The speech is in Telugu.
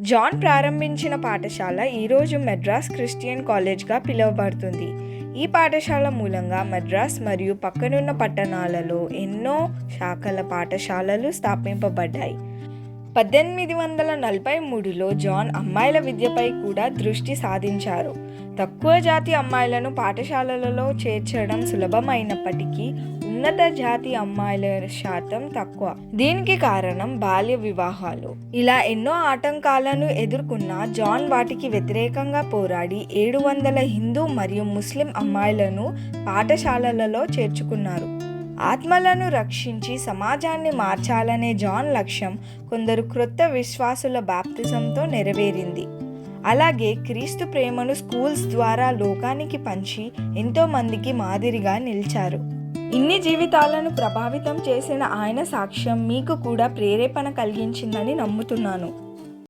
జాన్ ప్రారంభించిన పాఠశాల ఈరోజు మెడ్రాస్ క్రిస్టియన్ కాలేజ్గా పిలువబడుతుంది. ఈ పాఠశాల మూలంగా మద్రాస్ మరియు పక్కనున్న పట్టణాలలో ఎన్నో శాఖల పాఠశాలలు స్థాపింపబడ్డాయి. 1843లో జాన్ అమ్మాయిల విద్యపై కూడా దృష్టి సాధించారు. తక్కువ జాతి అమ్మాయిలను పాఠశాలలలో చేర్చడం సులభమైనప్పటికీ ఉన్నత జాతి అమ్మాయిల శాతం తక్కువ. దీనికి కారణం బాల్య వివాహాలు. ఇలా ఎన్నో ఆటంకాలను ఎదుర్కొన్న జాన్ వాటికి వ్యతిరేకంగా పోరాడి 700 హిందూ మరియు ముస్లిం అమ్మాయిలను పాఠశాలలలో చేర్చుకున్నారు. ఆత్మలను రక్షించి సమాజాన్ని మార్చాలనే జాన్ లక్ష్యం కొందరు క్రొత్త విశ్వాసుల బాప్తిజంతో నెరవేరింది. అలాగే క్రీస్తు ప్రేమను స్కూల్స్ ద్వారా లోకానికి పంచి ఎంతో మందికి మాదిరిగా నిలిచారు. ఇన్ని జీవితాలను ప్రభావితం చేసిన ఆయన సాక్ష్యం మీకు కూడా ప్రేరేపణ కలిగించిందని నమ్ముతున్నాను.